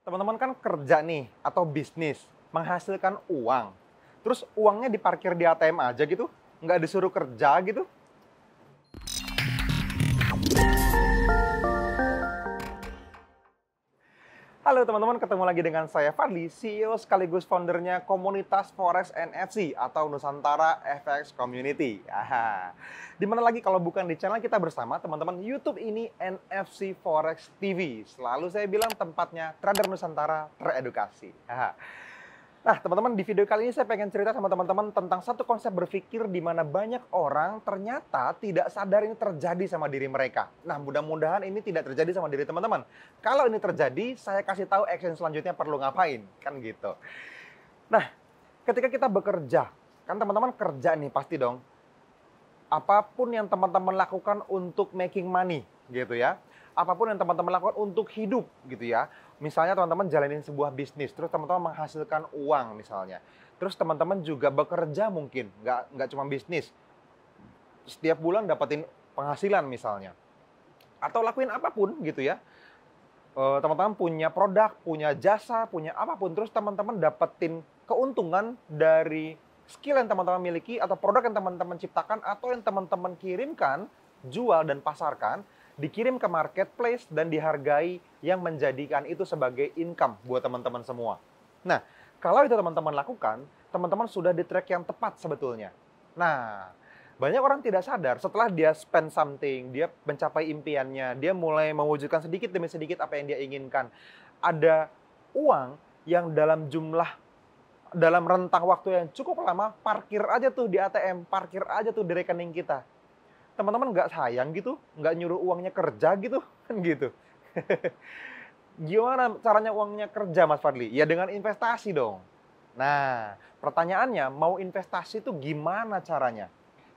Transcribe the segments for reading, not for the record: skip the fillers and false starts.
Teman-teman kan kerja nih atau bisnis, menghasilkan uang. Terus uangnya diparkir di ATM aja gitu, nggak disuruh kerja gitu. Halo teman-teman, ketemu lagi dengan saya Fadli, CEO sekaligus foundernya komunitas Forex NFC atau Nusantara FX Community. Dimana lagi kalau bukan di channel kita bersama teman-teman YouTube ini NFC Forex TV. Selalu saya bilang tempatnya trader Nusantara teredukasi. Nah, teman-teman, di video kali ini saya pengen cerita sama teman-teman tentang satu konsep berpikir di mana banyak orang ternyata tidak sadar ini terjadi sama diri mereka. Nah, mudah-mudahan ini tidak terjadi sama diri teman-teman. Kalau ini terjadi, saya kasih tahu action selanjutnya perlu ngapain, kan gitu. Nah, ketika kita bekerja, kan teman-teman kerja nih pasti dong. Apapun yang teman-teman lakukan untuk making money, gitu ya. Apapun yang teman-teman lakukan untuk hidup, gitu ya. Misalnya teman-teman jalanin sebuah bisnis, terus teman-teman menghasilkan uang misalnya. Terus teman-teman juga bekerja mungkin, nggak cuma bisnis. Setiap bulan dapetin penghasilan misalnya. Atau lakuin apapun gitu ya. Teman-teman punya produk, punya jasa, punya apapun. Terus teman-teman dapetin keuntungan dari skill yang teman-teman miliki atau produk yang teman-teman ciptakan atau yang teman-teman kirimkan, jual dan pasarkan, dikirim ke marketplace dan dihargai yang menjadikan itu sebagai income buat teman-teman semua. Nah, kalau itu teman-teman lakukan, teman-teman sudah di track yang tepat sebetulnya. Nah, banyak orang tidak sadar setelah dia spend something, dia mencapai impiannya, dia mulai mewujudkan sedikit demi sedikit apa yang dia inginkan. Ada uang yang dalam rentang waktu yang cukup lama, parkir aja tuh di ATM, parkir aja tuh di rekening kita. Teman-teman nggak sayang gitu, nggak nyuruh uangnya kerja gitu, kan gitu. Gimana caranya uangnya kerja, Mas Fadli? Ya dengan investasi dong. Nah, pertanyaannya, mau investasi itu gimana caranya?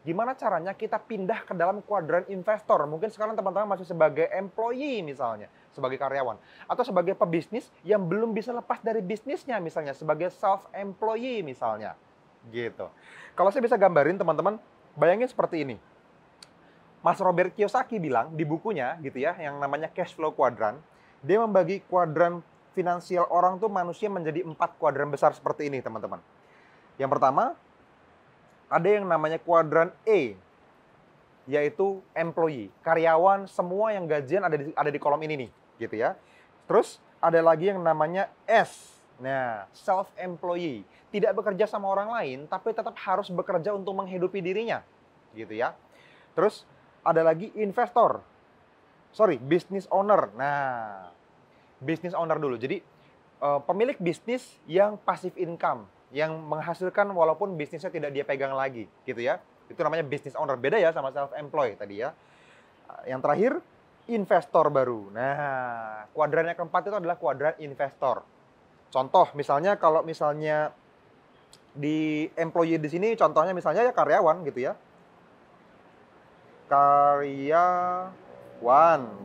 Gimana caranya kita pindah ke dalam kuadran investor? Mungkin sekarang teman-teman masih sebagai employee misalnya, sebagai karyawan. Atau sebagai pebisnis yang belum bisa lepas dari bisnisnya misalnya, sebagai self-employee misalnya. Gitu. Kalau saya bisa gambarin teman-teman, bayangin seperti ini. Mas Robert Kiyosaki bilang di bukunya gitu ya, yang namanya Cash Flow Quadrant, dia membagi kuadran finansial orang tuh manusia menjadi 4 kuadran besar seperti ini, teman-teman. Yang pertama, ada yang namanya kuadran E, yaitu employee, karyawan semua yang gajian ada di kolom ini nih, gitu ya. Terus ada lagi yang namanya S. Nah, self-employee, tidak bekerja sama orang lain, tapi tetap harus bekerja untuk menghidupi dirinya, gitu ya. Terus ada lagi investor. Business owner. Nah, business owner dulu. Jadi, pemilik bisnis yang passive income, yang menghasilkan walaupun bisnisnya tidak dia pegang lagi, gitu ya. Itu namanya business owner. Beda ya sama self-employed tadi ya. Yang terakhir, investor baru. Nah, kuadran yang keempat itu adalah kuadran investor. Contoh, misalnya kalau misalnya di employee di sini, contohnya misalnya ya karyawan gitu ya. Karyawan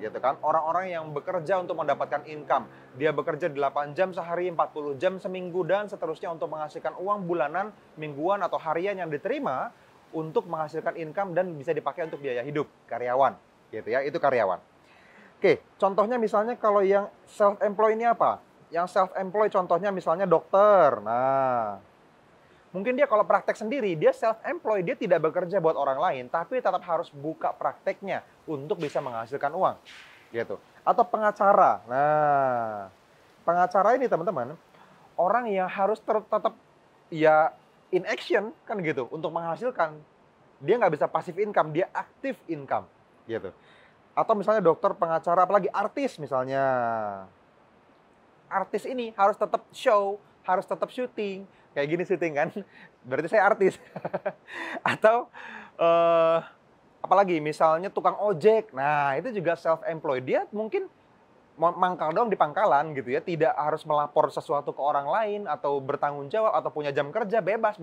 gitu kan, orang-orang yang bekerja untuk mendapatkan income. Dia bekerja 8 jam sehari, 40 jam seminggu dan seterusnya untuk menghasilkan uang bulanan, mingguan atau harian yang diterima untuk menghasilkan income dan bisa dipakai untuk biaya hidup karyawan gitu ya. Itu karyawan. Oke, contohnya misalnya kalau yang self-employed ini apa? Yang self-employed contohnya misalnya dokter. Nah, mungkin dia kalau praktek sendiri, dia self-employed, dia tidak bekerja buat orang lain, tapi tetap harus buka prakteknya untuk bisa menghasilkan uang, gitu. Atau pengacara. Nah, pengacara ini teman-teman, orang yang harus tetap ya in action kan gitu untuk menghasilkan. Dia nggak bisa passive income, dia active income, gitu. Atau misalnya dokter, pengacara, apalagi artis misalnya. Artis ini harus tetap show, harus tetap syuting. Kayak gini syuting kan, berarti saya artis. Atau apalagi misalnya tukang ojek. Nah, itu juga self-employed. Dia mungkin mangkal dong di pangkalan gitu ya, tidak harus melapor sesuatu ke orang lain atau bertanggung jawab atau punya jam kerja, bebas.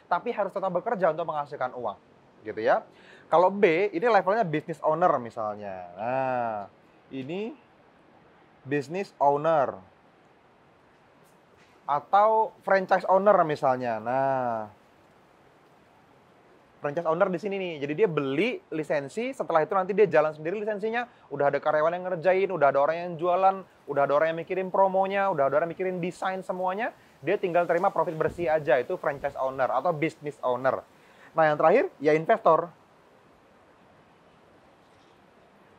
Tapi harus tetap bekerja untuk menghasilkan uang, gitu ya. Kalau B, ini levelnya business owner misalnya. Nah, ini business owner atau franchise owner misalnya. Nah, franchise owner di sini nih. Jadi dia beli lisensi, setelah itu nanti dia jalan sendiri lisensinya, udah ada karyawan yang ngerjain, udah ada orang yang jualan, udah ada orang yang mikirin promonya, udah ada orang yang mikirin desain semuanya, dia tinggal terima profit bersih aja, itu franchise owner atau business owner. Nah, yang terakhir ya investor.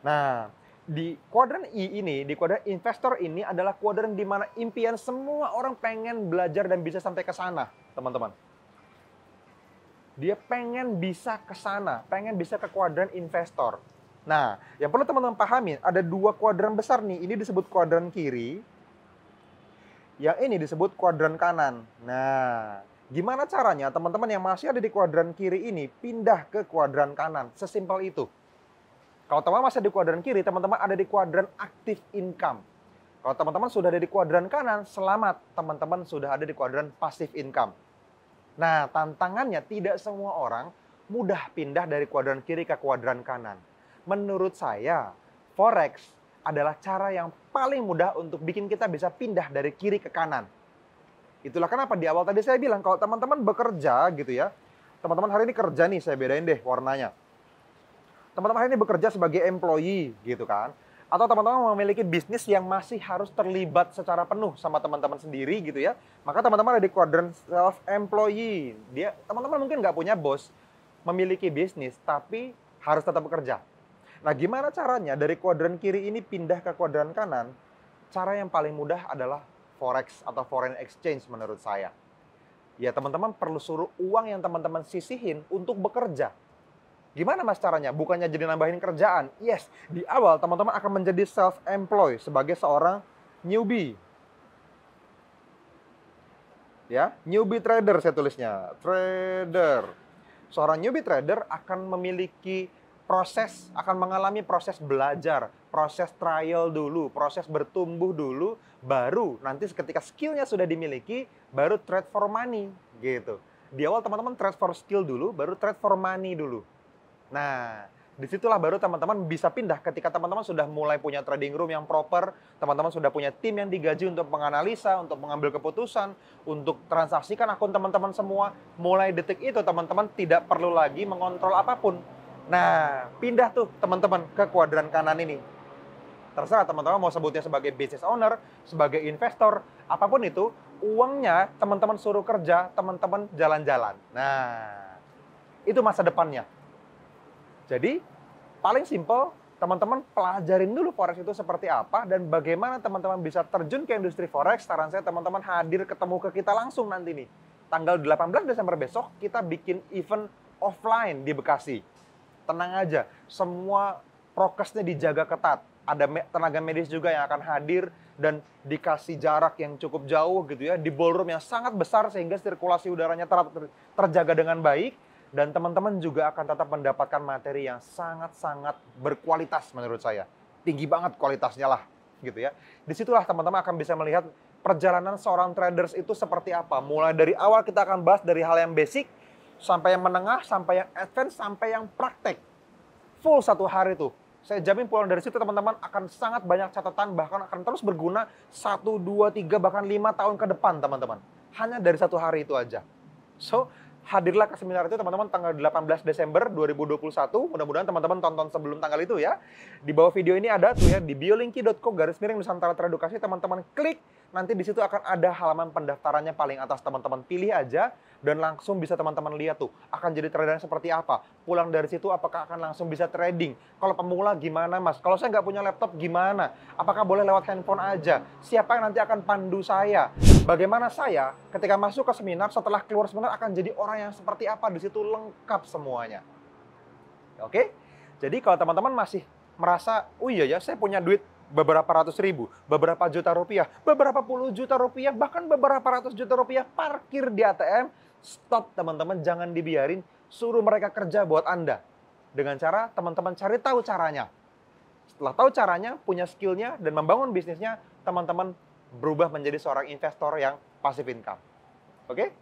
Nah, di kuadran I ini, di kuadran investor ini adalah kuadran di mana impian semua orang pengen belajar dan bisa sampai ke sana, teman-teman. Dia pengen bisa ke sana, pengen bisa ke kuadran investor. Nah, yang perlu teman-teman pahami, ada dua kuadran besar nih. Ini disebut kuadran kiri, yang ini disebut kuadran kanan. Nah, gimana caranya teman-teman yang masih ada di kuadran kiri ini pindah ke kuadran kanan? Sesimpel itu. Kalau teman-teman masih di kuadran kiri, teman-teman ada di kuadran active income. Kalau teman-teman sudah ada di kuadran kanan, selamat, teman-teman sudah ada di kuadran passive income. Nah, tantangannya tidak semua orang mudah pindah dari kuadran kiri ke kuadran kanan. Menurut saya, Forex adalah cara yang paling mudah untuk bikin kita bisa pindah dari kiri ke kanan. Itulah kenapa di awal tadi saya bilang, kalau teman-teman bekerja gitu ya, teman-teman hari ini kerja nih, saya bedain deh warnanya. Teman-teman hari ini bekerja sebagai employee gitu kan. Atau teman-teman memiliki bisnis yang masih harus terlibat secara penuh sama teman-teman sendiri gitu ya. Maka teman-teman ada di kuadran self-employee. Teman-teman mungkin nggak punya bos, memiliki bisnis, tapi harus tetap bekerja. Nah, gimana caranya dari kuadran kiri ini pindah ke kuadran kanan? Cara yang paling mudah adalah Forex atau foreign exchange menurut saya. Ya, teman-teman perlu suruh uang yang teman-teman sisihin untuk bekerja. Gimana mas caranya? Bukannya jadi nambahin kerjaan. Yes, di awal teman-teman akan menjadi self-employed sebagai seorang newbie. Ya, newbie trader saya tulisnya. Trader. Seorang newbie trader akan memiliki akan mengalami proses belajar, proses trial dulu, proses bertumbuh dulu, baru nanti ketika skillnya sudah dimiliki, baru trade for money, gitu. Di awal teman-teman trade for skill dulu, baru trade for money dulu. Nah, disitulah baru teman-teman bisa pindah ketika teman-teman sudah mulai punya trading room yang proper, teman-teman sudah punya tim yang digaji untuk menganalisa, untuk mengambil keputusan, untuk transaksikan akun teman-teman semua. Mulai detik itu teman-teman tidak perlu lagi mengontrol apapun. Nah, pindah tuh teman-teman ke kuadran kanan ini. Terserah teman-teman mau sebutnya sebagai business owner, sebagai investor, apapun itu, uangnya teman-teman suruh kerja, teman-teman jalan-jalan. Nah, itu masa depannya. Jadi, paling simple, teman-teman pelajarin dulu Forex itu seperti apa dan bagaimana teman-teman bisa terjun ke industri Forex. Saran saya teman-teman hadir ketemu ke kita langsung nanti nih. Tanggal 18 Desember besok, kita bikin event offline di Bekasi. Tenang aja, semua prokesnya dijaga ketat. Ada tenaga medis juga yang akan hadir dan dikasih jarak yang cukup jauh gitu ya. Di ballroom yang sangat besar sehingga sirkulasi udaranya terjaga dengan baik. Dan teman-teman juga akan tetap mendapatkan materi yang sangat-sangat berkualitas menurut saya. Tinggi banget kualitasnya lah, gitu ya. Disitulah teman-teman akan bisa melihat perjalanan seorang traders itu seperti apa. Mulai dari awal kita akan bahas dari hal yang basic, sampai yang menengah, sampai yang advance, sampai yang praktek. Full 1 hari tuh. Saya jamin pulang dari situ teman-teman akan sangat banyak catatan, bahkan akan terus berguna 1, 2, 3, bahkan 5 tahun ke depan teman-teman. Hanya dari 1 hari itu aja. So, hadirlah ke seminar itu teman-teman tanggal 18 Desember 2021. Mudah-mudahan teman-teman tonton sebelum tanggal itu ya. Di bawah video ini ada tuh ya, di biolinki.co/Nusantara Teredukasi, teman-teman klik. Nanti di situ akan ada halaman pendaftarannya paling atas, teman-teman pilih aja dan langsung bisa teman-teman lihat tuh akan jadi trader seperti apa. Pulang dari situ apakah akan langsung bisa trading? Kalau pemula gimana mas? Kalau saya nggak punya laptop gimana? Apakah boleh lewat handphone aja? Siapa yang nanti akan pandu saya? Bagaimana saya ketika masuk ke seminar, setelah keluar seminar akan jadi orang yang seperti apa? Di situ lengkap semuanya. Oke? Jadi kalau teman-teman masih merasa, oh iya ya saya punya duit beberapa ratus ribu, beberapa juta rupiah, beberapa puluh juta rupiah, bahkan beberapa ratus juta rupiah parkir di ATM, stop teman-teman, jangan dibiarin, suruh mereka kerja buat Anda. Dengan cara teman-teman cari tahu caranya. Setelah tahu caranya, punya skillnya, dan membangun bisnisnya, teman-teman berubah menjadi seorang investor yang passive income. Oke?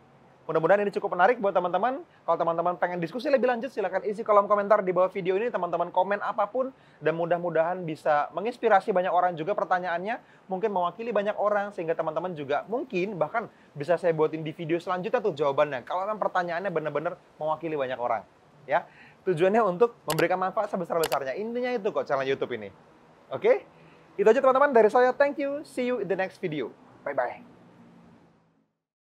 Mudah-mudahan ini cukup menarik buat teman-teman. Kalau teman-teman pengen diskusi lebih lanjut, silahkan isi kolom komentar di bawah video ini. Teman-teman komen apapun, dan mudah-mudahan bisa menginspirasi banyak orang juga pertanyaannya. Mungkin mewakili banyak orang, sehingga teman-teman juga mungkin bahkan bisa saya buatin di video selanjutnya tuh jawabannya. Kalau memang pertanyaannya benar-benar mewakili banyak orang. ya. Tujuannya untuk memberikan manfaat sebesar-besarnya. Intinya itu kok channel YouTube ini. Oke? Itu aja teman-teman dari saya. Thank you. See you in the next video. Bye-bye.